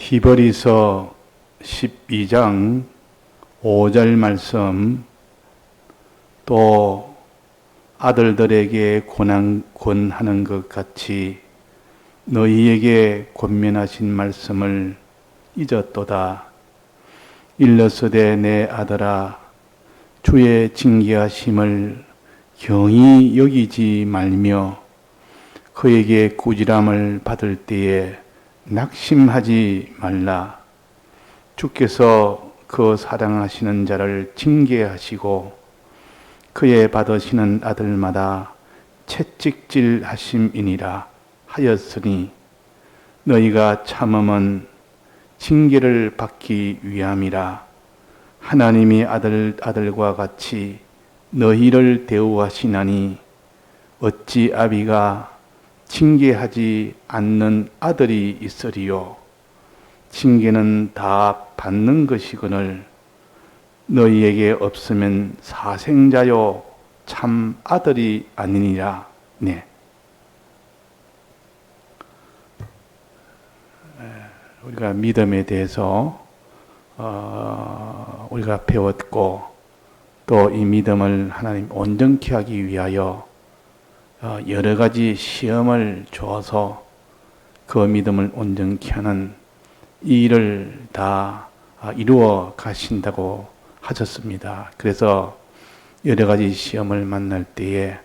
히브리서 12장 5절 말씀, 또 아들들에게 권하는 것 같이 너희에게 권면하신 말씀을 잊었도다. 일러스되 내 아들아, 주의 징계하심을 경히 여기지 말며 그에게 꾸지람을 받을 때에 낙심하지 말라. 주께서 그 사랑하시는 자를 징계하시고 그의 받으시는 아들마다 채찍질 하심이니라 하였으니 너희가 참음은 징계를 받기 위함이라. 하나님이 아들과 같이 너희를 대우하시나니 어찌 아비가 징계하지 않는 아들이 있으리요. 징계는 다 받는 것이거늘 너희에게 없으면 사생자요 참 아들이 아니니라. 네. 우리가 믿음에 대해서 우리가 배웠고, 또 이 믿음을 하나님 온전케 하기 위하여 여러 가지 시험을 주어서 그 믿음을 온전케 하는 이 일을 다 이루어 가신다고 하셨습니다. 그래서 여러 가지 시험을 만날 때에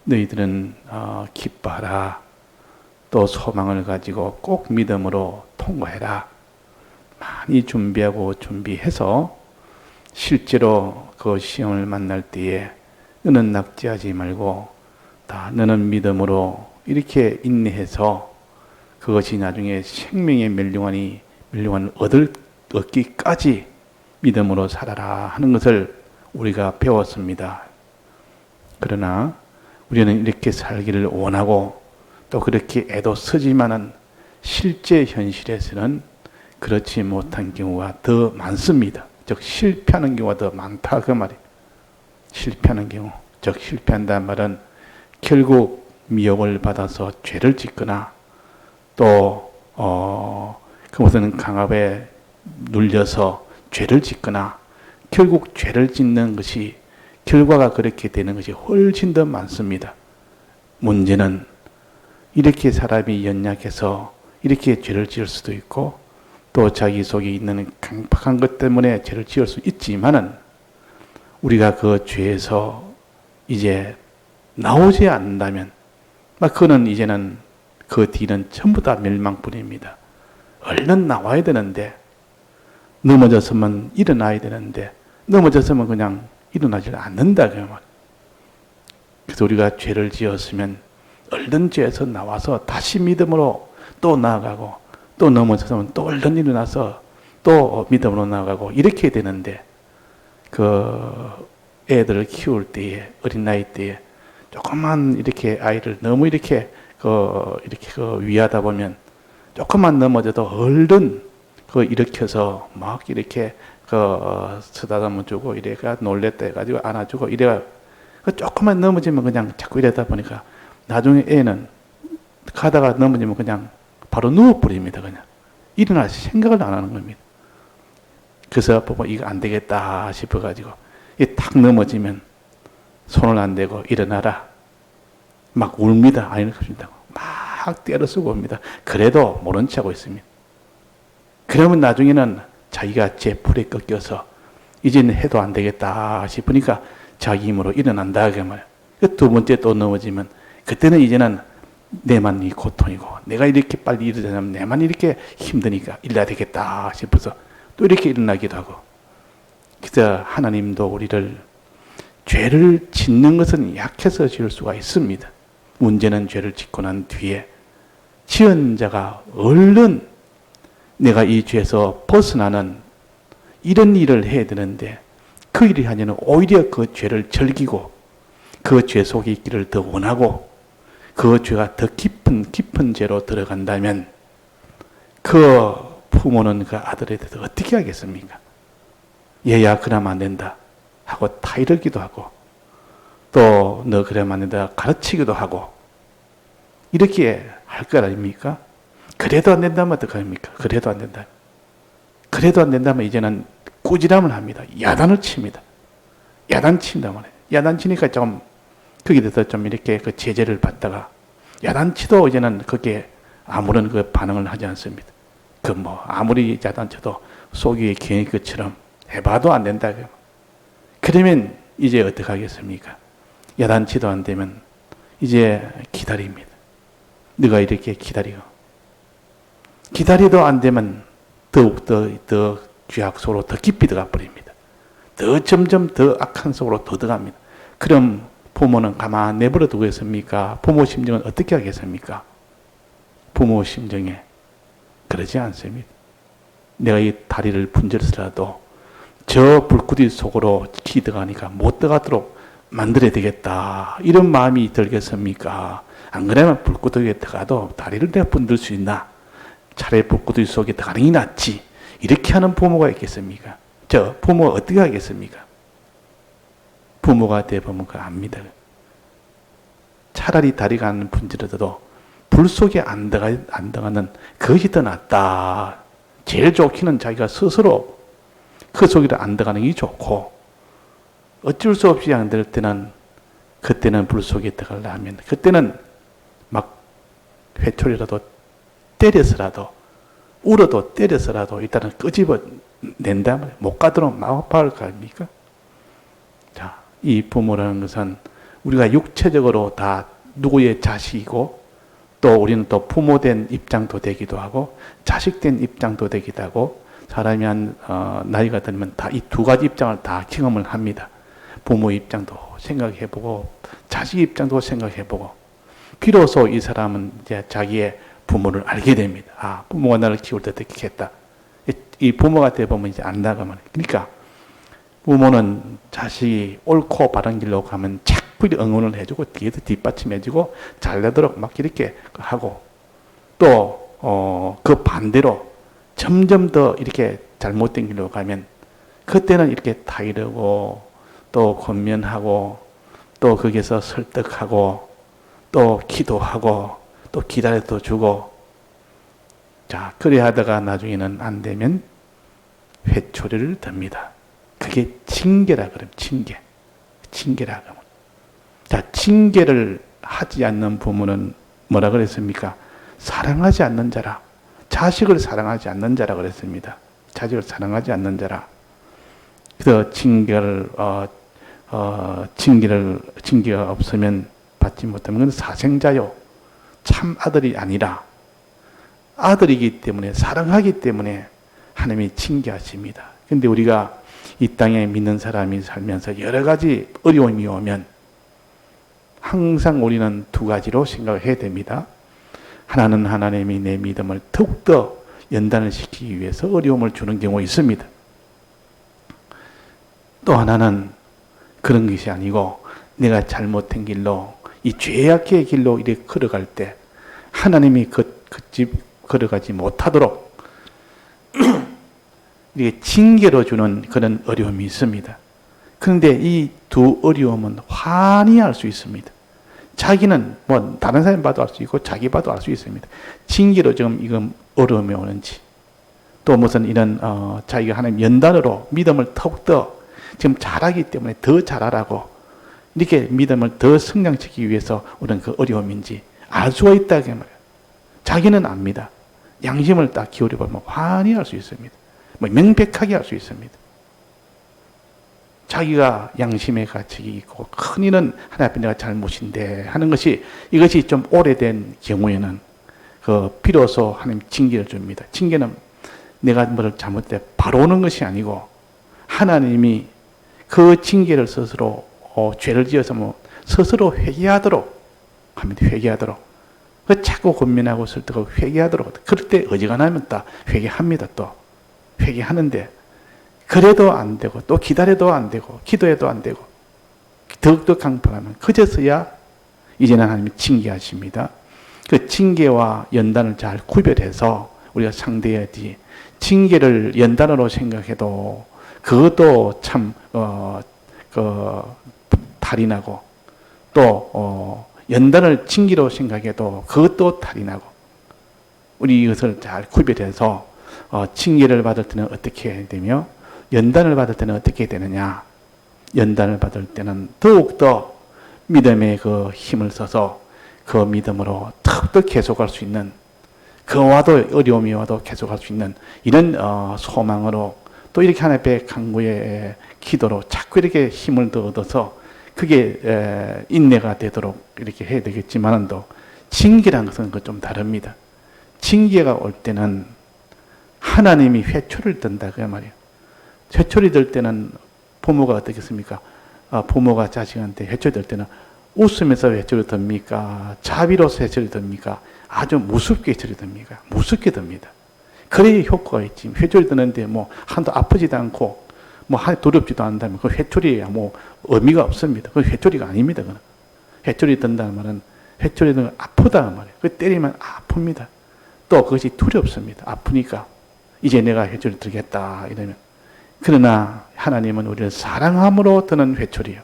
너희들은 기뻐하라. 또 소망을 가지고 꼭 믿음으로 통과해라. 많이 준비해서 실제로 그 시험을 만날 때에 너는 낙지하지 말고 너는 믿음으로 이렇게 인내해서 그것이 나중에 생명의 멸류관을 얻기까지 믿음으로 살아라 하는 것을 우리가 배웠습니다. 그러나 우리는 이렇게 살기를 원하고 또 그렇게 애도 쓰지만은 실제 현실에서는 그렇지 못한 경우가 더 많습니다. 즉 실패하는 경우가 더 많다 그 말이에요. 실패하는 경우, 즉 실패한다는 말은 결국 미혹을 받아서 죄를 짓거나 또 그것은 강압에 눌려서 죄를 짓거나 결국 죄를 짓는 것이 결과가 그렇게 되는 것이 훨씬 더 많습니다. 문제는 이렇게 사람이 연약해서 이렇게 죄를 지을 수도 있고 또 자기 속에 있는 강팍한 것 때문에 죄를 지을 수 있지만은 우리가 그 죄에서 이제 나오지 않는다면 그거는 이제는 그 뒤는 전부 다 멸망뿐입니다. 얼른 나와야 되는데, 넘어졌으면 일어나야 되는데 넘어졌으면 그냥 일어나질 않는다 그 말. 그래서 우리가 죄를 지었으면 얼른 죄에서 나와서 다시 믿음으로 또 나아가고, 또 넘어졌으면 또 얼른 일어나서 또 믿음으로 나아가고 이렇게 되는데, 그 애들을 키울 때에, 어린 나이 때에 조금만 이렇게 아이를 너무 이렇게 위하다 보면 조금만 넘어져도 얼른 일으켜서 막 이렇게 쓰다듬어 주고 이래가 놀랬다 해가지고 안아주고 이래가 조금만 넘어지면 그냥 자꾸 이러다 보니까 나중에 애는 가다가 넘어지면 그냥 바로 누워버립니다. 그냥 일어날 생각을 안 하는 겁니다. 그래서 보고 이거 안 되겠다 싶어가지고 탁 넘어지면 손을 안 대고 일어나라 막 웁니다. 아이는 그러신다고 막 때려 쓰고 옵니다. 그래도 모른 체 하고 있습니다. 그러면 나중에는 자기가 제 풀에 꺾여서 이제는 해도 안 되겠다 싶으니까 자기 힘으로 일어난다 그 말이에요. 두 번째 또 넘어지면 그때는 이제는 내만이 고통이고 내가 이렇게 빨리 일어나면 내만 이렇게 힘드니까 일어나야 되겠다 싶어서 또 이렇게 일어나기도 하고. 그래서 하나님도 우리를 죄를 짓는 것은 약해서 지을 수가 있습니다. 문제는 죄를 짓고 난 뒤에 지은 자가 얼른 내가 이 죄에서 벗어나는 이런 일을 해야 되는데 그 일이 아니면 오히려 그 죄를 즐기고 그 죄 속에 있기를 더 원하고 그 죄가 더 깊은 죄로 들어간다면 그 부모는 그 아들에 대해서 어떻게 하겠습니까? 얘야 그러면 안 된다 하고 타이르기도 하고 또 너 그러면 안 된다 가르치기도 하고 이렇게 할 것 아닙니까? 그래도 안 된다면 어떡합니까? 그래도 안 된다. 그래도 안 된다면 이제는 꾸지람을 합니다. 야단을 칩니다. 야단 친다고 해요. 야단 치니까 좀 거기에 대해서 좀 이렇게 그 제재를 받다가 야단 치도 이제는 그게 아무런 그 반응을 하지 않습니다. 그 뭐 아무리 야단 쳐도 속이 괜히 것처럼 해봐도 안 된다. 그러면 이제 어떻게 하겠습니까? 야단 치도 안 되면 이제 기다립니다. 네가 이렇게 기다려도 안 되면 더욱더 더 죄악 속으로 더 깊이 들어가 버립니다. 더 점점 더 악한 속으로 더 들어갑니다. 그럼 부모는 가만 내버려 두겠습니까? 부모 심정은 어떻게 하겠습니까? 부모 심정에 그러지 않습니다. 내가 이 다리를 분절해서라도 저 불구덩이 속으로 기 들어가니까 못 들어가도록 만들어야 되겠다. 이런 마음이 들겠습니까? 안 그러면 불구덩이에 들어가도 다리를 내가 분들 수 있나? 차라리 불구덩이 속에 들어가는 게 낫지. 이렇게 하는 부모가 있겠습니까? 저 부모가 어떻게 하겠습니까? 부모가 되보면 그거 압니다. 차라리 다리가 안 분절해도 불 속에 안 들어가는 그것이 더 낫다. 제일 좋기는 자기가 스스로 그 속에 안 들어가는 게 좋고, 어쩔 수 없이 안 될 때는 그때는 불 속에 들어가려면 그때는 막 회초리라도 때려서라도 울어도 때려서라도 일단은 끄집어 낸다 말이에요. 못 가도록 마법할 거 아닙니까? 자, 이 부모라는 것은 우리가 육체적으로 다 누구의 자식이고 또 우리는 또 부모된 입장도 되기도 하고 자식된 입장도 되기도 하고 사람이 한 나이가 들면 다 이 두 가지 입장을 다 경험을 합니다. 부모 입장도 생각해보고 자식 입장도 생각해보고 비로소 이 사람은 이제 자기의 부모를 알게 됩니다. 아, 부모가 나를 키울 때 어떻게 했다. 이 부모가 되어보면 이제 안다가 말이에요. 그러니까 부모는 자식이 옳고 바른 길로 가면 자꾸 응원을 해주고 뒤에서 뒷받침해주고 잘되도록 막 이렇게 하고 또 그 반대로 점점 더 이렇게 잘못된 길로 가면 그때는 이렇게 타이르고 또 권면하고 또 거기서 설득하고 또 기도하고 또 기다려도 주고 자 그래 하다가 나중에는 안 되면 회초리를 듭니다. 그게 징계라 그러면 징계라 그러면 자 징계를 하지 않는 부모는 뭐라 그랬습니까? 사랑하지 않는 자라 자식을 사랑하지 않는 자라 그랬습니다. 자식을 사랑하지 않는 자라 그래서 징계가 없으면 받지 못하면 그건 사생자요 참 아들이 아니라 아들이기 때문에 사랑하기 때문에 하나님이 징계하십니다. 그런데 우리가 이 땅에 믿는 사람이 살면서 여러 가지 어려움이 오면 항상 우리는 두 가지로 생각을 해야 됩니다. 하나는 하나님이 내 믿음을 더욱더 연단을 시키기 위해서 어려움을 주는 경우가 있습니다. 또 하나는 그런 것이 아니고 내가 잘못된 길로 이 죄악의 길로 이렇게 걸어갈 때 하나님이 그 집 걸어가지 못하도록 이게 징계로 주는 그런 어려움이 있습니다. 그런데 이 두 어려움은 환히 알 수 있습니다. 자기는 뭐 다른 사람 봐도 알 수 있고 자기 봐도 알 수 있습니다. 징계로 지금 이건 어려움이 오는지 또 무슨 이런 자기가 하나님 연단으로 믿음을 더욱더 지금 잘하기 때문에 더 잘하라고 이렇게 믿음을 더 성장시키기 위해서 오는 그 어려움인지 알 수가 있다 그 말이에요. 자기는 압니다. 양심을 딱 기울여 보면 환히 알 수 있습니다. 뭐 명백하게 알 수 있습니다. 자기가 양심의 가책이 있고 큰 일은 하나님 앞에 내가 잘못인데 하는 것이 이것이 좀 오래된 경우에는 그 비로소 하나님 징계를 줍니다. 징계는 내가 뭐를 잘못해 바로 오는 것이 아니고 하나님이 그 징계를 스스로 죄를 지어서 뭐 스스로 회개하도록 합니다. 회개하도록. 그 자꾸 권면하고 설득하고 회개하도록. 그럴 때 어지간하면 또 회개합니다. 또 회개하는데 그래도 안 되고 또 기다려도 안 되고 기도해도 안 되고 더욱더 강팍하면 그제서야 이제는 하나님이 징계하십니다. 그 징계와 연단을 잘 구별해서 우리가 상대해야지 징계를 연단으로 생각해도 그것도 참 탈이 나고 또 연단을 징계로 생각해도 그것도 탈이 나고 우리 이것을 잘 구별해서 징계를 받을 때는 어떻게 되며 연단을 받을 때는 어떻게 되느냐. 연단을 받을 때는 더욱더 믿음의 그 힘을 써서 그 믿음으로 더욱더 계속할 수 있는, 그와도 어려움이 와도 계속할 수 있는 이런 소망으로 또 이렇게 하나님 앞에 간구의 기도로 자꾸 이렇게 힘을 더 얻어서 그게 인내가 되도록 이렇게 해야 되겠지만은 또 징계라는 것은 그 좀 다릅니다. 징계가 올 때는 하나님이 회초리를 든다 그 말이에요. 회초리 들 때는 부모가 어떻겠습니까? 부모가 자식한테 회초리 들 때는 웃으면서 회초리 듭니까? 자비로서 회초리 듭니까? 아주 무섭게 회초리 듭니까? 무섭게 듭니다. 그래야 효과가 있지. 회초리 드는데 뭐 한도 아프지도 않고 뭐 두렵지도 않다면 그 회초리에 뭐 의미가 없습니다. 그 회초리가 아닙니다. 그는 회초리 든다는 말은 회초리 든 아프다 말이에요. 그 때리면 아픕니다. 또 그것이 두렵습니다. 아프니까 이제 내가 회초리 들겠다 이러면. 그러나 하나님은 우리를 사랑함으로 드는 회초리예요.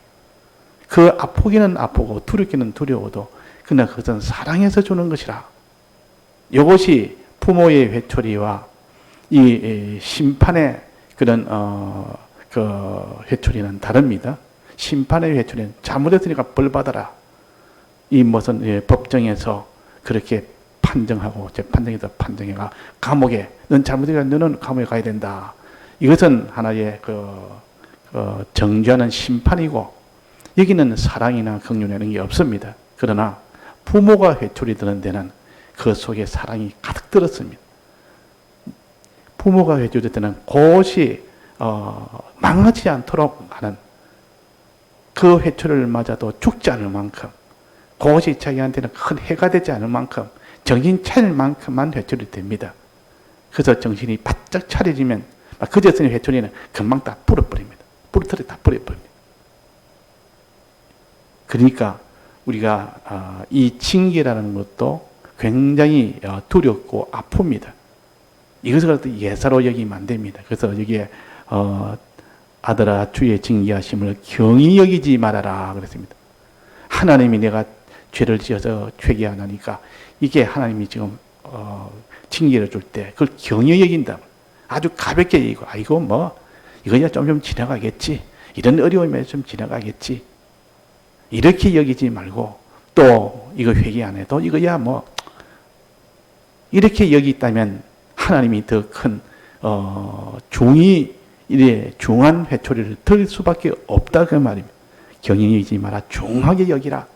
그 아프기는 아프고 두렵기는 두려워도 그러나 그것은 사랑해서 주는 것이라. 이것이 부모의 회초리와 이 심판의 그런 그 회초리는 다릅니다. 심판의 회초리는 잘못했으니까 벌 받아라. 이 무슨 법정에서 그렇게 판정하고 재판정에서 판정해가 감옥에 넌 잘못해가 너는 감옥에 가야 된다. 이것은 하나의 정죄하는 심판이고 여기는 사랑이나 긍휼이라는 게 없습니다. 그러나 부모가 회초리 드는 데는 그 속에 사랑이 가득 들었습니다. 부모가 회초리 들 때는 그것이 망하지 않도록 하는, 그 회초리를 맞아도 죽지 않을 만큼, 그것이 자기한테는 큰 해가 되지 않을 만큼 정신 차릴 만큼만 회초리 됩니다. 그래서 정신이 바짝 차려지면 그저 쓰는 회초리는 금방 다 불어버립니다. 부러뜨려 다 버려버립니다. 그러니까 우리가 이 징계라는 것도 굉장히 두렵고 아픕니다. 이것을 예사로 여기면 안 됩니다. 그래서 여기에 아들아 주의 징계하심을 경히 여기지 말아라 그랬습니다. 하나님이 내가 죄를 지어서 회개하니까 이게 하나님이 지금 징계를 줄 때 그걸 경히 여긴다. 아주 가볍게 여기고 이거 뭐 이거야 좀 지나가겠지. 이런 어려움에 좀 지나가겠지. 이렇게 여기지 말고 또 이거 회개 안 해도 이거야 뭐 이렇게 여기 있다면 하나님이 더 큰 중이 이래 중한 회초리를 들 수밖에 없다 그 말입니다. 경히 여기지 마라. 중하게 여기라.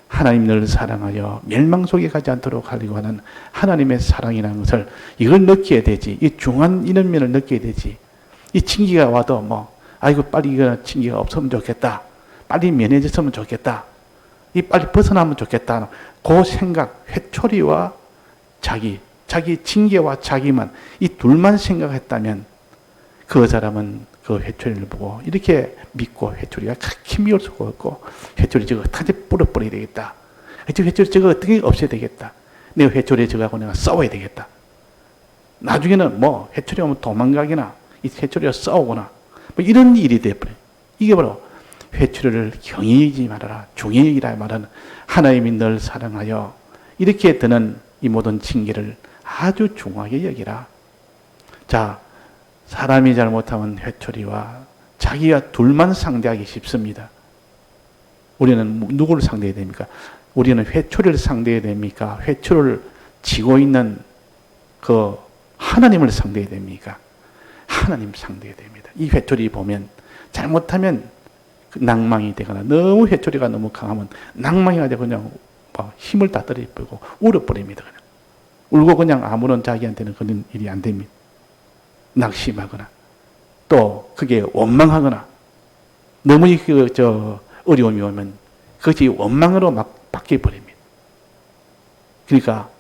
하나님 늘 사랑하여 멸망 속에 가지 않도록 하려고 하는 하나님의 사랑이라는 것을 이걸 느껴야 되지. 이 중한 이런 면을 느껴야 되지. 이 징계가 와도 뭐 아이고 빨리 이거 징계가 없으면 좋겠다. 빨리 면해졌으면 좋겠다. 이 빨리 벗어나면 좋겠다. 그 생각, 회초리와 자기 징계와 자기만 이 둘만 생각했다면 그 사람은 그 회초리를 보고 이렇게 믿고 회초리가 그렇게 미울 수가 없고 회초리 저거 어떻게 뿌려버려야 되겠다. 회초리 저거 어떻게 없애야 되겠다. 내가 회초리 저거하고 내가 싸워야 되겠다. 나중에는 뭐 회초리 오면 도망가기나 이 회초리와 싸우거나 뭐 이런 일이 돼버려요. 이게 바로 회초리를 경히 여기지 말아라. 중히 여기라 말하는 하나님이 널 사랑하여 이렇게 드는 이 모든 징계를 아주 중하게 여기라. 자, 사람이 잘못하면 회초리와 자기가 둘만 상대하기 쉽습니다. 우리는 누구를 상대해야 됩니까? 우리는 회초리를 상대해야 됩니까? 회초리를 쥐고 있는 그 하나님을 상대해야 됩니까? 하나님 상대해야 됩니다. 이 회초리 보면 잘못하면 낭망이 되거나 너무 회초리가 너무 강하면 낭망이 되고 그냥 힘을 다 떨어버리고 울어버립니다. 그냥. 울고 그냥 아무런 자기한테는 그런 일이 안 됩니다. 낙심하거나 또 그게 원망하거나 너무 어려움이 오면 그것이 원망으로 막 바뀌어버립니다. 그러니까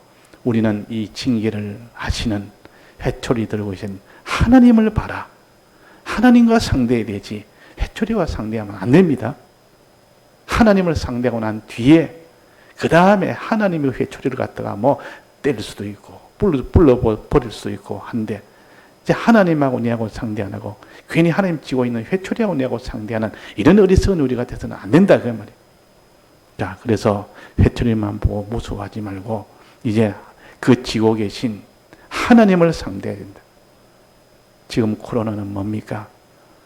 우리는 이 징계를 하시는 회초리 들고 계신 하나님을 봐라. 하나님과 상대해야 되지 회초리와 상대하면 안 됩니다. 하나님을 상대하고 난 뒤에 그 다음에 하나님의 회초리를 갖다가 뭐 때릴 수도 있고 불러버릴 수도 있고 한데 이제 하나님하고 내하고 상대 안 하고 괜히 하나님 쥐고 있는 회초리하고 내하고 상대하는 이런 어리석은 우리 같아서는 안 된다 그 말이에요. 자, 그래서 회초리만 보고 무서워하지 말고 이제 그 쥐고 계신 하나님을 상대해야 된다. 지금 코로나는 뭡니까?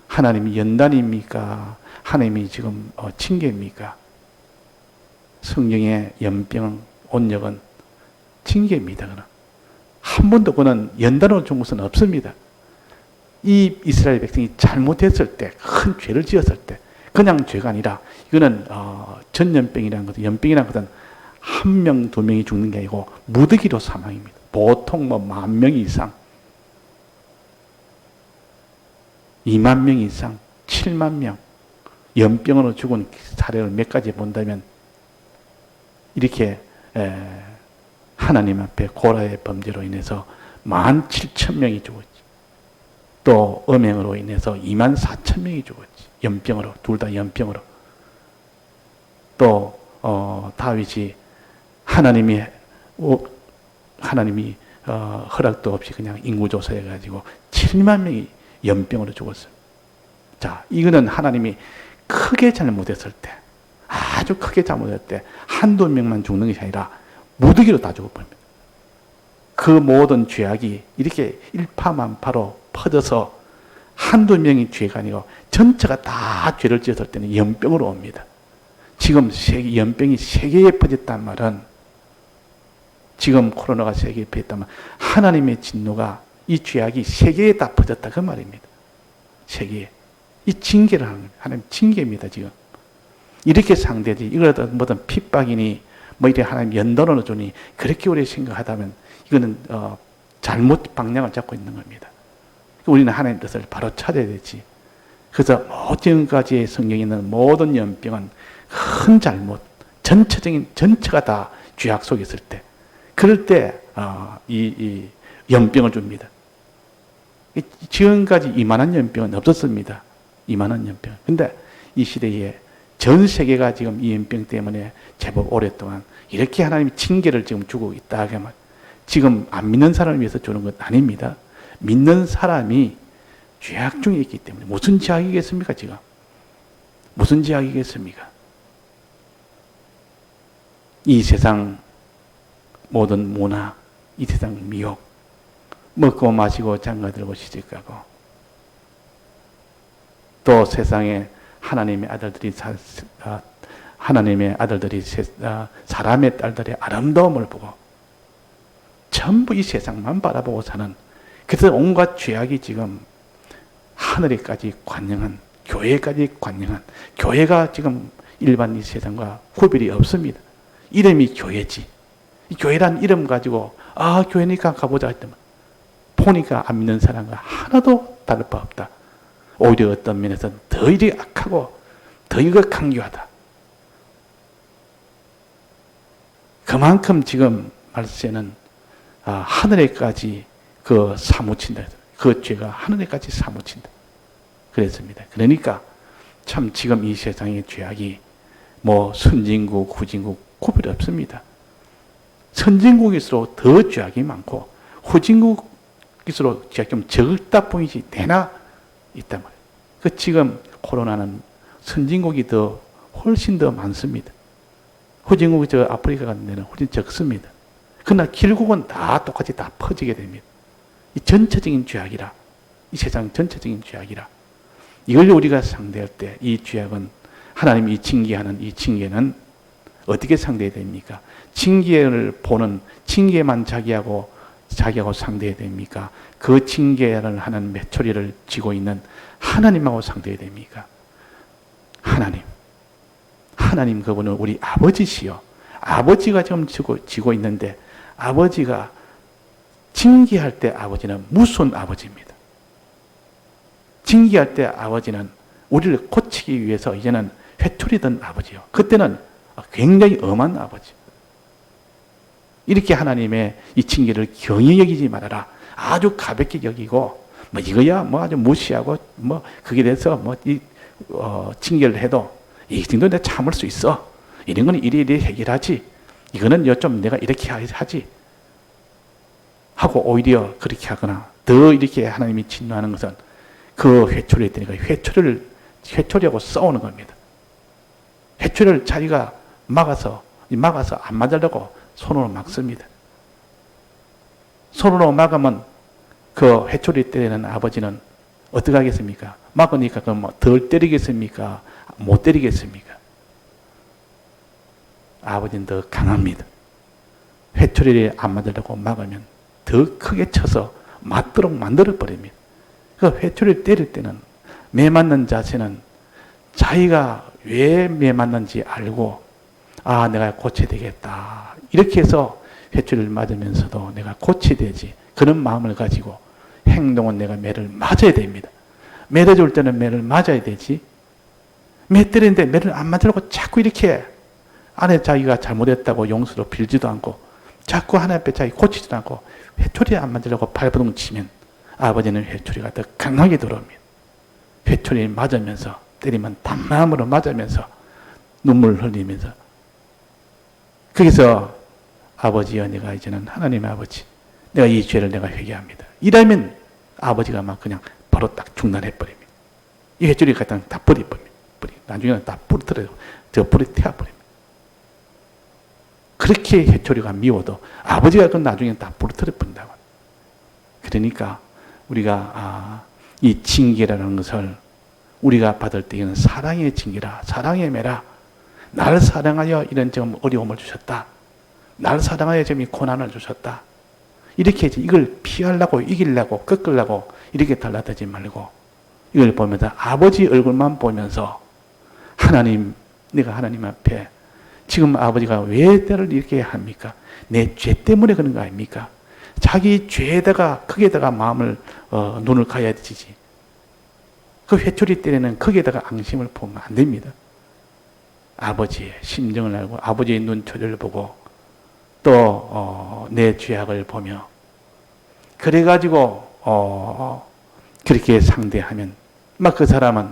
하나님이 연단입니까? 하나님이 지금 징계입니까? 성경의 연병, 온역은 징계입니다. 그는 한 번도 그는 연단으로 준 것은 없습니다. 이 이스라엘 백성이 잘못했을 때, 큰 죄를 지었을 때, 그냥 죄가 아니라 이거는 전염병이라는 것은, 연병이라는 것은 한 명, 두 명이 죽는 게 아니고 무더기로 사망입니다. 보통 10,000명 이상, 20,000명 이상, 70,000명 연병으로 죽은 사례를 몇 가지 본다면 이렇게 하나님 앞에 고라의 범죄로 인해서 17,000명이 죽었지. 또 음행으로 인해서 24,000명이 죽었지. 연병으로, 둘 다 연병으로. 또 다윗이 하나님이 허락도 없이 그냥 인구조사해가지고 7만 명이 연병으로 죽었어요. 자, 이거는 하나님이 크게 잘못했을 때, 아주 크게 잘못했을 때 한두 명만 죽는 것이 아니라 무더기로 다 죽어버립니다. 그 모든 죄악이 이렇게 일파만파로 퍼져서 한두 명이 죄가 아니고 전체가 다 죄를 지었을 때는 연병으로 옵니다. 지금 연병이 세계에 퍼졌단 말은, 지금 코로나가 세계에 퍼졌다면 하나님의 진노가 이 죄악이 세계에 다 퍼졌다 그 말입니다. 세계에. 이 징계를 하는 거예요. 하나님 징계입니다. 지금 이렇게 상대지, 이거라도 뭐든 핍박이니 이렇게 하나님 연단으로 주니 그렇게 우리 생각하다면 이거는 잘못 방향을 잡고 있는 겁니다. 우리는 하나님 뜻을 바로 찾아야 되지. 그래서 지금까지의 성경에 있는 모든 연병은 큰 잘못, 전체가 다 죄악 속에 있을 때, 그럴 때 이 연병을 줍니다. 지금까지 이만한 연병은 없었습니다. 이만한 연병. 근데 이 시대에 전 세계가 지금 이 연병 때문에 제법 오랫동안 이렇게 하나님이 징계를 지금 주고 있다. 지금 안 믿는 사람을 위해서 주는 것 아닙니다. 믿는 사람이 죄악 중에 있기 때문에. 무슨 죄악이겠습니까, 지금? 무슨 죄악이겠습니까? 이 세상 모든 문화, 이 세상 미혹, 먹고 마시고 장가들고 시집가고, 또 세상에 하나님의 아들들이 사람의 딸들의 아름다움을 보고 전부 이 세상만 바라보고 사는, 그래서 온갖 죄악이 지금 하늘에까지 관영한, 교회까지 관영한, 교회가 지금 일반 이 세상과 구별이 없습니다. 이름이 교회지. 이 교회란 이름 가지고 교회니까 가보자 했더만 보니까 안 믿는 사람과 하나도 다를 바 없다. 오히려 어떤 면에서는 더 이리 악하고 더 이거 강교하다. 그만큼 지금 말세는 하늘에까지 사무친다. 그 죄가 하늘에까지 사무친다. 그랬습니다. 그러니까 참 지금 이 세상의 죄악이 선진국, 후진국 구별이 없습니다. 선진국일수록 더 죄악이 많고 후진국일수록 죄악이 좀 적다 뿐이지 대나 있단 말이에요. 지금 코로나는 선진국이 훨씬 더 많습니다. 후진국이 아프리카 같은 데는 훨씬 적습니다. 그러나 결국은 다 똑같이 다 퍼지게 됩니다. 이 전체적인 죄악이라, 이 세상 전체적인 죄악이라, 이걸 우리가 상대할 때 이 죄악은, 하나님이 징계하는 이 징계는 어떻게 상대해야 됩니까? 징계를 보는, 징계만 자기하고 상대해야 됩니까? 그 징계를 하는 메추리를 쥐고 있는 하나님하고 상대해야 됩니까? 하나님 그분은 우리 아버지시요. 아버지가 지금 쥐고 있는데, 아버지가 징계할 때 아버지는 무서운 아버지입니다. 징계할 때 아버지는 우리를 고치기 위해서 이제는 회초리던 아버지요. 그때는 굉장히 엄한 아버지. 이렇게 하나님의 이 징계를 경히 여기지 말아라. 아주 가볍게 여기고, 이거야 아주 무시하고, 그게 돼서 징계를 해도 이 정도 내가 참을 수 있어. 이런 건 이리 해결하지. 이거는 좀 내가 이렇게 하지. 하고 오히려 그렇게 하거나, 더 이렇게 하나님이 진노하는 것은 그 회초리에 있으니까 회초리하고 싸우는 겁니다. 회초리를 자기가 막아서 안 맞으려고 손으로 막습니다. 손으로 막으면 그 회초리 때리는 아버지는 어떻게 하겠습니까? 막으니까 그럼 덜 때리겠습니까? 못 때리겠습니까? 아버지는 더 강합니다. 회초리를 안 맞으려고 막으면 더 크게 쳐서 맞도록 만들어버립니다. 그 회초리를 때릴 때는 매 맞는 자세는 자기가 왜 매 맞는지 알고 아 내가 고쳐야 되겠다. 이렇게 해서 회초리를 맞으면서도 내가 고쳐야 되지. 그런 마음을 가지고 행동은 내가 매를 맞아야 됩니다. 매를 줄 때는 매를 맞아야 되지. 매 때리는데 매를 안 맞으려고 자꾸 이렇게 안에 자기가 잘못했다고 용서로 빌지도 않고 자꾸 하나님 앞에 자기 고치지도 않고 회초리 안 맞으려고 발버둥 치면 아버지는 회초리가 더 강하게 들어옵니다. 회초리 맞으면서 때리면 단마음으로 맞으면서 눈물 흘리면서 거기서 아버지여 내가 이제는 하나님의 아버지 내가 이 죄를 내가 회개합니다. 이러면 아버지가 막 그냥 바로 딱 중단해버립니다. 이 회초리 갖다 다 버려버립니다. 나중에는 다 부러뜨려요. 저 불에 태워버립니다. 그렇게 회초리가 미워도 아버지가 그 나중에 다 부러뜨려 버린다고. 그러니까 우리가 이 징계라는 것을 우리가 받을 때 이는 사랑의 징계라, 사랑의 매라. 나를 사랑하여 이런 좀 어려움을 주셨다. 나를 사랑하여 좀 이 고난을 주셨다. 이렇게 이걸 피하려고 이기려고 꺾으려고 이렇게 달라들지 말고 이걸 보면서 아버지 얼굴만 보면서 하나님, 내가 하나님 앞에 지금 아버지가 왜 나를 이렇게 합니까? 내 죄 때문에 그런 거 아닙니까? 자기 죄에다가 거기에다가 마음을 눈을 가야 되지. 그 회초리 때리는 거기에다가 앙심을 보면 안 됩니다. 아버지의 심정을 알고 아버지의 눈초리를 보고 또 내 죄악을 보며 그래가지고 그렇게 상대하면 막 그 사람은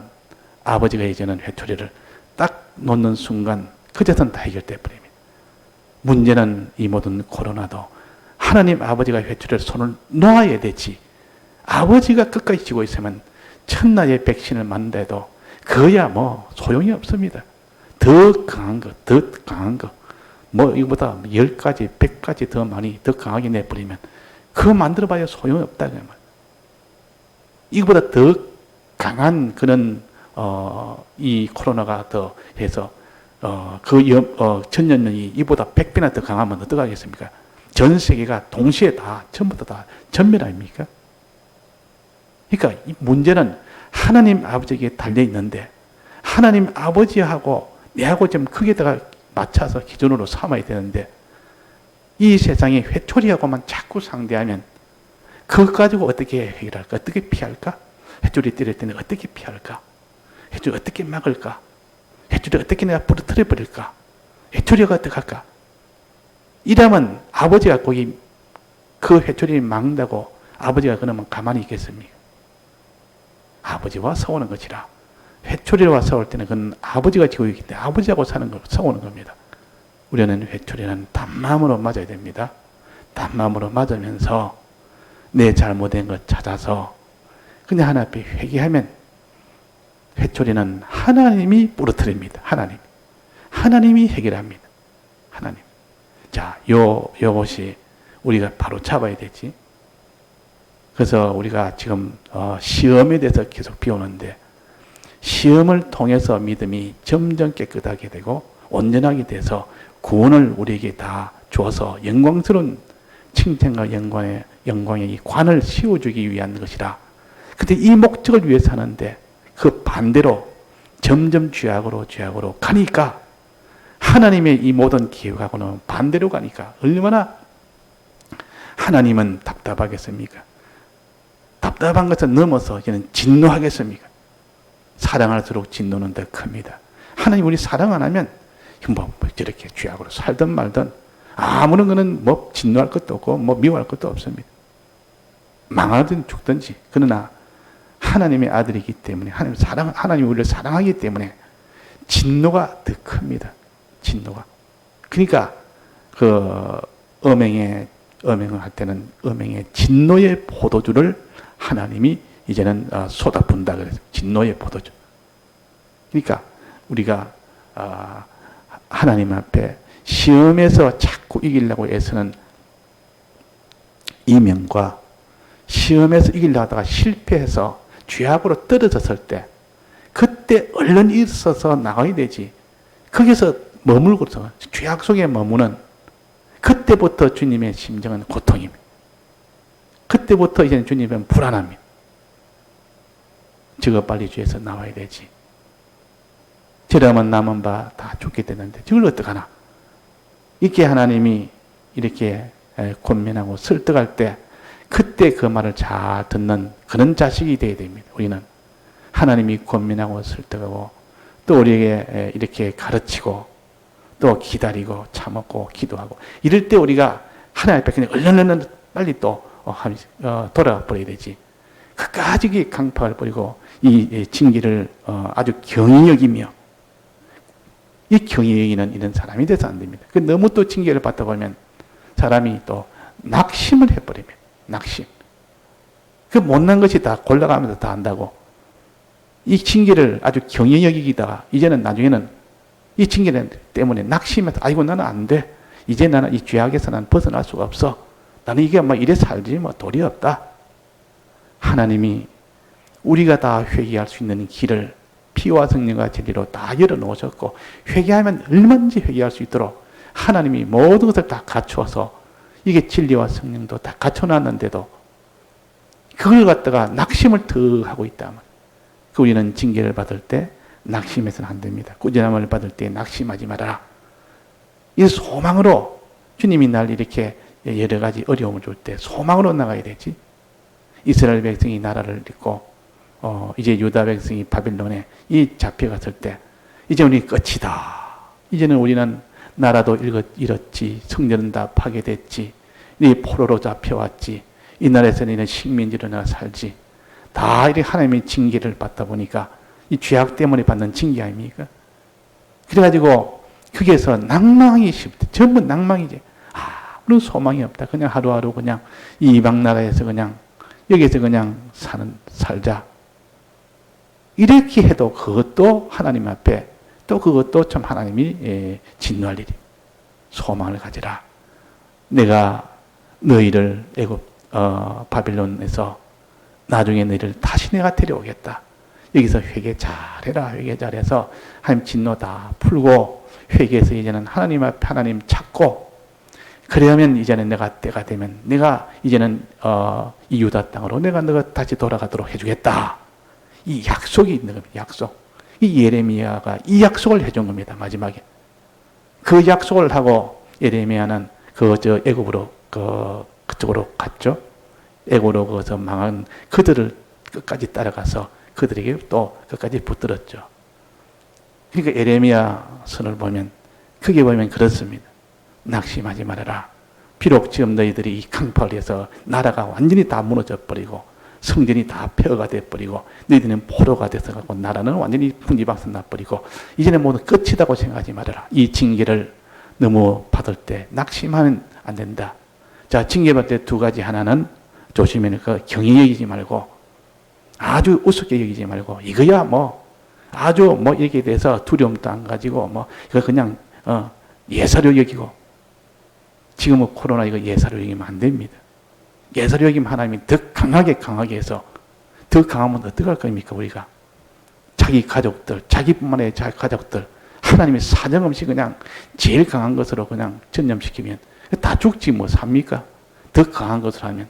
아버지가 이제는 회초리를 딱 놓는 순간 그제서는 다 해결돼 버립니다. 문제는 이 모든 코로나도 하나님 아버지가 회초리를 손을 놓아야 되지. 아버지가 끝까지 쥐고 있으면 천나의 백신을 맞는데도 그야 뭐 소용이 없습니다. 더 강한 거, 더 강한 거, 뭐 이거보다 10가지, 100가지 더 많이 더 강하게 내버리면 그거 만들어봐야 소용이 없다. 이거보다 더 강한 그런 이 코로나가 더 해서 전염력이 이보다 100배나 더 강하면 어떡하겠습니까? 전 세계가 동시에 다 전부 다 전멸 아닙니까? 그러니까 이 문제는 하나님 아버지에게 달려 있는데 하나님 아버지하고 내하고 좀 크게다가 맞춰서 기준으로 삼아야 되는데 이 세상에 회초리하고만 자꾸 상대하면 그것 가지고 어떻게 해결할까? 어떻게 피할까? 회초리 때릴 때는 어떻게 피할까? 회초리 어떻게 막을까? 회초리 어떻게 내가 부러뜨려 버릴까? 회초리가 어떻게 할까? 이러면 아버지가 거기 그 회초리를 막는다고 아버지가 그러면 가만히 있겠습니까? 아버지와 싸우는 것이라. 회초리와 싸울 때는 그건 아버지가 지고 있기 때문에 아버지하고 싸우는 겁니다. 우리는 회초리는 단마음으로 맞아야 됩니다. 단마음으로 맞으면서 내 잘못된 것 찾아서 그냥 하나님 앞에 회개하면 회초리는 하나님이 부러뜨립니다. 하나님이 해결합니다. 하나님. 자, 요것이 우리가 바로 잡아야 되지. 그래서 우리가 지금 시험에 대해서 계속 배우는데 시험을 통해서 믿음이 점점 깨끗하게 되고 온전하게 돼서 구원을 우리에게 다 주어서 영광스러운 칭찬과 영광의 이 관을 씌워주기 위한 것이라. 근데 이 목적을 위해서 하는데 그 반대로 점점 죄악으로 가니까 하나님의 이 모든 계획하고는 반대로 가니까 얼마나 하나님은 답답하겠습니까? 답답한 것을 넘어서 이제는 진노하겠습니까? 사랑할수록 진노는 더 큽니다. 하나님 우리 사랑 안 하면 뭐 저렇게 죄악으로 살든 말든 아무런 거는 뭐 진노할 것도 없고 뭐 미워할 것도 없습니다. 망하든 죽든지. 그러나 하나님의 아들이기 때문에 하나님이 우리를 사랑하기 때문에 진노가 더 큽니다. 진노가. 그러니까 그 음행을 할 때는 음행의 진노의 포도주를 하나님이 이제는 쏟아붓는다 그래서 진노의 포도주. 그러니까 우리가 하나님 앞에 시험에서 자꾸 이기려고 애쓰는 이명과 시험에서 이기려고 하다가 실패해서 죄악으로 떨어졌을 때 그때 얼른 일어서서 나가야 되지. 거기서 머물고서 죄악 속에 머무는 그때부터 주님의 심정은 고통입니다. 그때부터 이제는 주님은 불안합니다. 저거 빨리 죄에서 나와야 되지. 저러면 남은 바 다 죽게 되는데 저걸 어떡하나. 이렇게 하나님이 이렇게 권면하고 설득할 때 그때 그 말을 잘 듣는 그런 자식이 되어야 됩니다. 우리는 하나님이 권면하고 설득하고 또 우리에게 이렇게 가르치고 또 기다리고 참았고 기도하고 이럴 때 우리가 하나님 앞에 그냥 얼른 빨리 또 돌아가 버려야 되지. 그까지 강팍을 버리고 이 징계를 아주 경히 여기며 이 경히 여기는 이런 사람이 돼서 안 됩니다. 너무 또 징계를 받다 보면 사람이 또 낙심을 해버립니다. 낙심. 그 못난 것이 다 골라가면서 다 한다고. 이 징계를 아주 경히 여기다가 이제는 나중에는 이 징계 때문에 낙심해서 아이고 나는 안 돼. 이제 나는 이 죄악에서 난 벗어날 수가 없어. 나는 이게 뭐 이래 살지 뭐 도리 없다. 하나님이 우리가 다 회개할 수 있는 길을 피와 성령과 진리로 다 열어놓으셨고 회개하면 얼마든지 회개할 수 있도록 하나님이 모든 것을 다 갖추어서 이게 진리와 성령도 다 갖춰놨는데도 그걸 갖다가 낙심을 더 하고 있다면 우리는 징계를 받을 때 낙심해서는 안 됩니다. 꾸준함을 받을 때 낙심하지 말아라. 이 소망으로 주님이 날 이렇게 여러 가지 어려움을 줄 때 소망으로 나가야 되지. 이스라엘 백성이 나라를 잃고 이제 유다 백성이 바빌론에 잡혀갔을 때 이제 우리 끝이다. 이제는 우리는 나라도 잃었지. 성전은 다 파괴됐지. 이 포로로 잡혀왔지. 이 나라에서는 이런 식민지로 내가 살지. 다 이렇게 하나님의 징계를 받다 보니까 이 죄악 때문에 받는 징계 아닙니까? 그래가지고 거기에서 낭망이 쉽다. 전부 낭망이지. 아무런 소망이 없다. 그냥 하루하루 그냥 이 이방 나라에서 그냥 여기서 그냥 살자. 이렇게 해도 그것도 하나님 앞에 또 그것도 참 하나님이 진노할 일이. 소망을 가지라. 내가 너희를 바빌론에서 나중에 너희를 다시 내가 데려오겠다. 여기서 회개 잘해라. 회개 잘해서 하나님 진노 다 풀고 회개해서 이제는 하나님 앞에 하나님 찾고 그러면 이제는 내가 때가 되면 내가 이제는 이 유다 땅으로 내가 너가 다시 돌아가도록 해주겠다. 이 약속이 있는 겁니다. 약속. 이 예레미야가 이 약속을 해준 겁니다. 마지막에. 그 약속을 하고 예레미야는 애굽으로 그쪽으로 갔죠. 애굽으로 거기서 망한 그들을 끝까지 따라가서 그들에게 또 끝까지 붙들었죠. 그러니까 예레미야 선을 보면 크게 보면 그렇습니다. 낙심하지 말아라. 비록 지금 너희들이 이 강팍을 해서 나라가 완전히 다 무너져 버리고 성전이 다 폐허가 돼버리고 너희들은 포로가 돼서 가고 나라는 완전히 풍지박산 나버리고 이제는 모두 끝이라고 생각하지 말아라. 이 징계를 너무 받을 때 낙심하면 안 된다. 자, 징계 받을 때 두 가지. 하나는 조심해야 경히 여기지 말고 아주 우습게 여기지 말고 이거야 뭐 아주 뭐 이렇게 돼서 두려움도 안 가지고 뭐 이거 그냥 예사로 여기고 지금은 코로나 이거 예사로 여기면 안 됩니다. 예사로 여기면 하나님이 더 강하게 해서 더 강하면 어떡할 겁니까 우리가. 자기 가족들 자기뿐만 아니라 자기 가족들 하나님이 사정없이 그냥 제일 강한 것으로 그냥 전념시키면 다 죽지 뭐 삽니까? 더 강한 것을 하면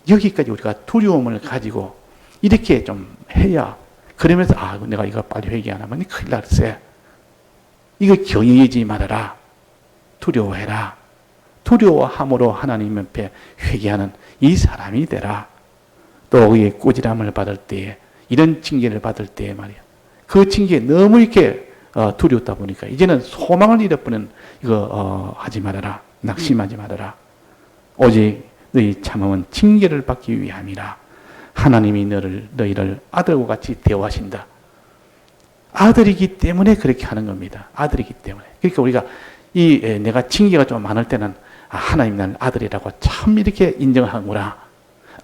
여기까지 우리가 두려움을 가지고 이렇게 좀 해야 그러면서 내가 이거 빨리 회개 안 하면 큰일 날세. 이거 경영이지 말아라. 두려워해라. 두려워함으로 하나님 앞에 회개하는 이 사람이 되라. 또 그의 꾸지람을 받을 때에 이런 징계를 받을 때에 말이야. 그 징계에 너무 이렇게 두렵다 보니까 이제는 소망을 잃어버리는 이거 하지 말아라. 낙심하지 말아라. 오직 너희 참음은 징계를 받기 위함이라. 하나님이 너희를 아들과 같이 대우하신다. 아들이기 때문에 그렇게 하는 겁니다. 아들이기 때문에. 그러니까 우리가 내가 징계가 좀 많을 때는 하나님 날 아들이라고 참 이렇게 인정하는구나.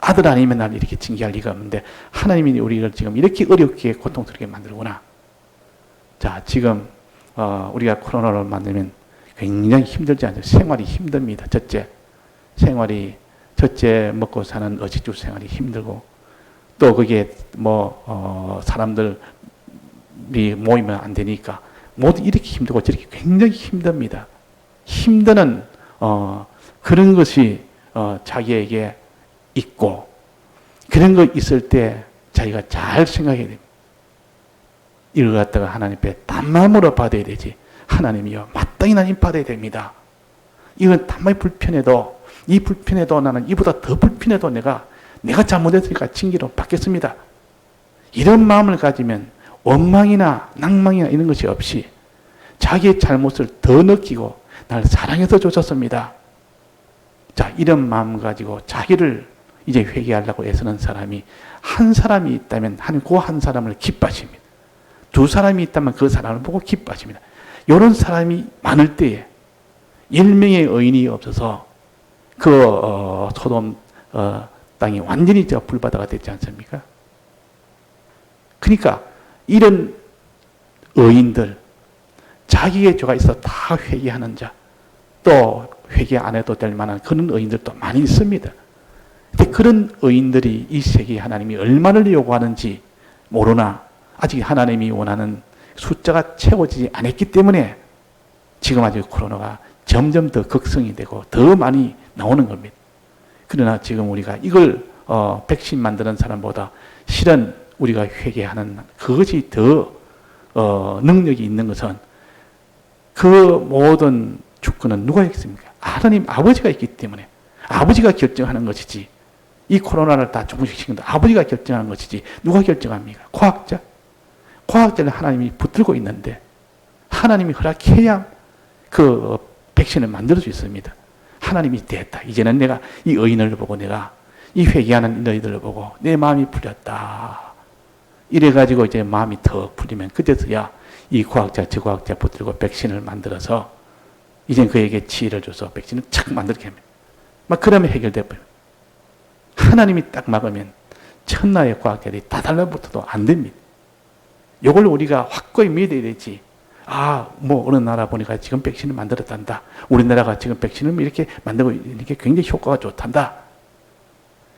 아들 아니면 날 이렇게 징계할 리가 없는데 하나님이 우리를 지금 이렇게 어렵게 고통스럽게 만들구나. 자, 지금 우리가 코로나를 만나면 굉장히 힘들지 않죠. 생활이 힘듭니다. 첫째, 생활이 첫째 먹고 사는 어지주 생활이 힘들고 또 그게 사람들이 모이면 안 되니까 모두 이렇게 힘들고 저렇게 굉장히 힘듭니다. 힘드는 그런 것이 자기에게 있고 그런 거 있을 때 자기가 잘 생각해야 됩니다. 이걸 갖다가 하나님 앞에 단마음으로 받아야 되지. 하나님이요 마땅히 나님 받아야 됩니다. 이건 단마음이 불편해도 이 불편해도 나는 이보다 더 불편해도 내가 잘못했으니까 징계로 받겠습니다. 이런 마음을 가지면 원망이나 낭망이나 이런 것이 없이 자기의 잘못을 더 느끼고 나를 사랑해서 줬었습니다. 자, 이런 마음 가지고 자기를 이제 회개하려고 애쓰는 사람이 한 사람이 있다면 그 한 사람을 기뻐하십니다. 두 사람이 있다면 그 사람을 보고 기뻐하십니다. 이런 사람이 많을 때에 10명의 의인이 없어서 소돔 땅이 완전히 불바다가 됐지 않습니까? 그러니까 이런 의인들, 자기의 죄가 있어 다 회개하는 자, 또 회개 안 해도 될 만한 그런 의인들도 많이 있습니다. 근데 그런 의인들이 이 세계에 하나님이 얼마를 요구하는지 모르나 아직 하나님이 원하는 숫자가 채워지지 않았기 때문에 지금 아직 코로나가 점점 더 극성이 되고 더 많이 나오는 겁니다. 그러나 지금 우리가 이걸 백신 만드는 사람보다 실은 우리가 회개하는 그것이 더 능력이 있는 것은 그 모든 주권은 누가 있습니까? 하나님 아버지가 있기 때문에 아버지가 결정하는 것이지 이 코로나를 다 조금씩 시킨다. 아버지가 결정하는 것이지 누가 결정합니까? 과학자를 하나님이 붙들고 있는데 하나님이 허락해야 그 백신을 만들 수 있습니다. 하나님이 됐다. 이제는 내가 이 의인을 보고 내가 이 회개하는 너희들을 보고 내 마음이 풀렸다. 이래가지고 이제 마음이 더 풀리면 그때서야 이 과학자, 저 과학자 붙들고 백신을 만들어서 이제 그에게 지혜를 줘서 백신을 착 만들게 합니다. 막 그러면 해결돼 버려요. 하나님이 딱 막으면 천하의 과학자들이 다 달라붙어도 안 됩니다. 이걸 우리가 확고히 믿어야 되지. 어느 나라 보니까 지금 백신을 만들었단다. 우리나라가 지금 백신을 이렇게 만들고 이렇게 굉장히 효과가 좋단다.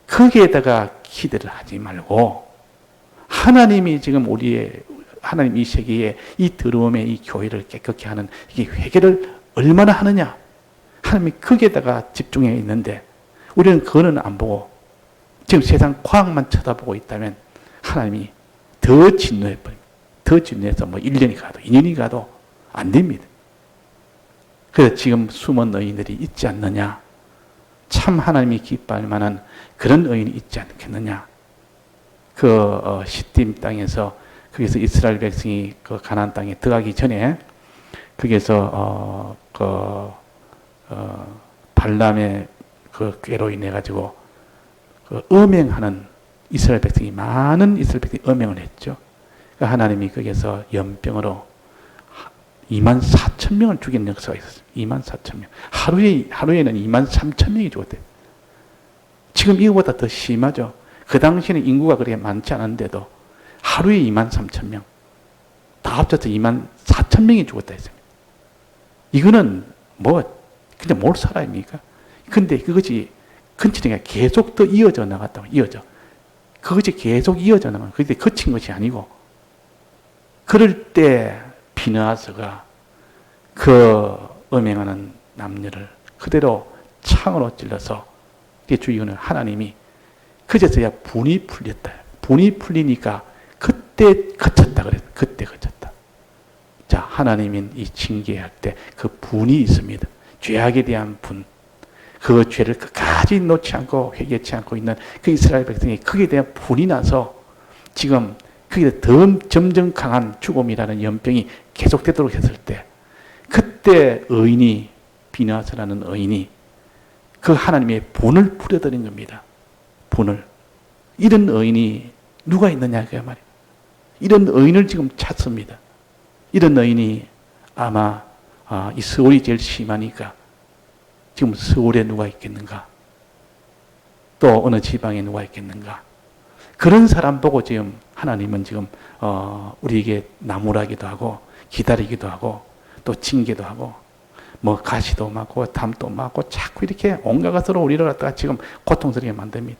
거기에다가 기대를 하지 말고 하나님이 지금 하나님 이 세계에 이 더러움의 이 교회를 깨끗게 하는 이게 회개를 얼마나 하느냐. 하나님이 거기에다가 집중해 있는데 우리는 그거는 안 보고 지금 세상 과학만 쳐다보고 있다면 하나님이 더 진노해 버립니다. 더 진노해서 1년이 가도 2년이 가도 안 됩니다. 그래서 지금 숨은 의인들이 있지 않느냐. 참 하나님이 기뻐할 만한 그런 의인이 있지 않겠느냐. 시딤 땅에서 거기서 이스라엘 백성이 그 가나안 땅에 들어가기 전에 거기서 발람의 그 꾀로 인해 가지고 음행하는 이스라엘 백성이 많은 이스라엘 백성이 음행을 했죠. 하나님이 거기서 연병으로 24,000명을 죽인 역사가 있었어요. 24,000명. 하루에는 23,000명이 죽었대요. 지금 이거보다 더 심하죠. 그 당시에는 인구가 그렇게 많지 않은데도 하루에 23,000명. 다 합쳐서 24,000명이 죽었다 했습니다. 이거는 근데 뭘 사람입니까? 근데 그것이 근처니까 계속 더 이어져 나갔다고, 그것이 계속 이어져 나가는, 그게 거친 것이 아니고, 그럴 때 비느하스가 그 음행하는 남녀를 그대로 창으로 찔러서 죽이고는 하나님이 그제서야 분이 풀렸다. 분이 풀리니까 그때 그쳤다 그랬어요. 그때 그쳤다. 자, 하나님은 이 징계할 때 그 분이 있습니다. 죄악에 대한 분. 그 죄를 끝까지 놓지 않고 회개치 않고 있는 그 이스라엘 백성이 거기에 대한 분이 나서 지금 거기에 더 점점 강한 죽음이라는 연병이 계속되도록 했을 때 그때 의인이 비느하스라는 의인이 그 하나님의 분을 풀어드린 겁니다. 분을. 이런 의인이 누가 있느냐 그 말이에요. 이런 의인을 지금 찾습니다. 이런 의인이 아마 이 서울이 제일 심하니까 지금 서울에 누가 있겠는가? 또 어느 지방에 누가 있겠는가? 그런 사람 보고 지금 하나님은 지금 우리에게 나무라기도 하고 기다리기도 하고 또 징계도 하고 뭐 가시도 많고 담도 많고 자꾸 이렇게 온갖 것으로 우리를 갖다가 지금 고통스럽게 만듭니다.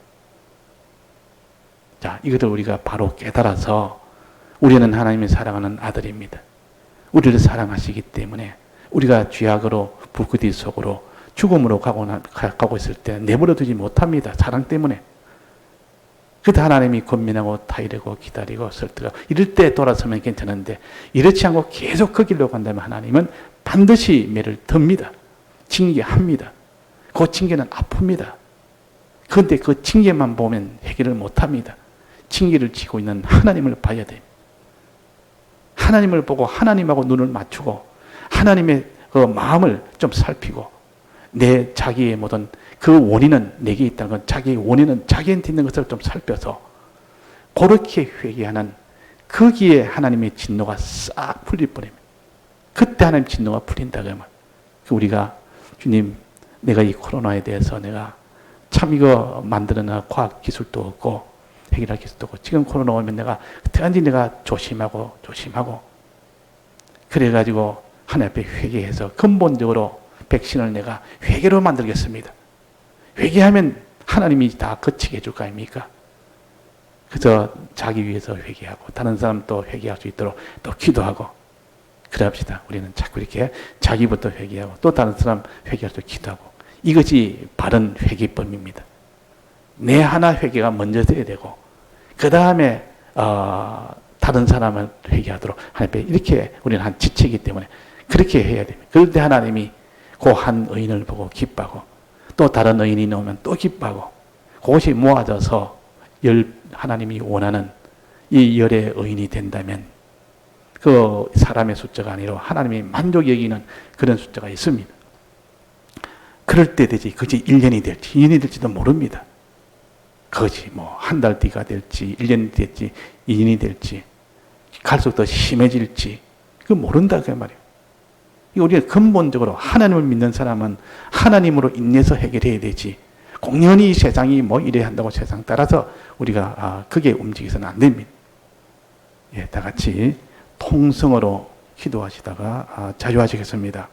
자, 이것을 우리가 바로 깨달아서 우리는 하나님이 사랑하는 아들입니다. 우리를 사랑하시기 때문에 우리가 죄악으로 불그디 속으로 죽음으로 가고 있을 때 내버려 두지 못합니다. 사랑 때문에. 그때 하나님이 권면하고 타이르고 기다리고 설득하고 이럴 때 돌아서면 괜찮은데 이렇지 않고 계속 그 길로 간다면 하나님은 반드시 매를 듭니다. 징계합니다. 그 징계는 아픕니다. 그런데 그 징계만 보면 해결을 못합니다. 징계를 지고 있는 하나님을 봐야 됩니다. 하나님을 보고 하나님하고 눈을 맞추고 하나님의 그 마음을 좀 살피고 내 자기의 모든 그 원인은 내게 있다는 건 자기의 원인은 자기한테 있는 것을 좀 살펴서 그렇게 회개하는 거기에 하나님의 진노가 싹 풀릴 뻔합니다. 그때 하나님 진노가 풀린다 그러면 우리가 주님 내가 이 코로나에 대해서 내가 참 이거 만드는 과학 기술도 없고 해결할 기술도 없고 지금 코로나 오면 내가 어떻게든지 내가 조심하고 그래가지고 하나님 앞에 회개해서 근본적으로 백신을 내가 회개로 만들겠습니다. 회개하면 하나님이 다 거치게 해줄 거 아닙니까? 그래서 자기 위해서 회개하고 다른 사람 또 회개할 수 있도록 또 기도하고 그럽시다. 우리는 자꾸 이렇게 자기부터 회개하고 또 다른 사람 회개할 수 기도하고 이것이 바른 회개법입니다. 내 하나 회개가 먼저 돼야 되고 그 다음에 다른 사람을 회개하도록 하나님 이렇게 우리는 한 지체이기 때문에 그렇게 해야 됩니다. 그럴 때 하나님이 그 한 의인을 보고 기뻐하고 또 다른 의인이 나오면 또 기뻐하고 그것이 모아져서 하나님이 원하는 이 열의 의인이 된다면 그 사람의 숫자가 아니라 하나님이 만족 여기는 그런 숫자가 있습니다. 그럴 때 되지 그것이 1년이 될지 2년이 될지도 모릅니다. 그것이 뭐 한 달 뒤가 될지 1년이 될지 2년이 될지 갈수록 더 심해질지 그거 모른다 그 말이에요. 우리가 근본적으로 하나님을 믿는 사람은 하나님으로 인해서 해결해야 되지 공연히 세상이 뭐 이래야 한다고 세상 따라서 우리가 그게 움직여서는 안 됩니다. 예, 다 같이 통성으로 기도하시다가 자유하시겠습니다.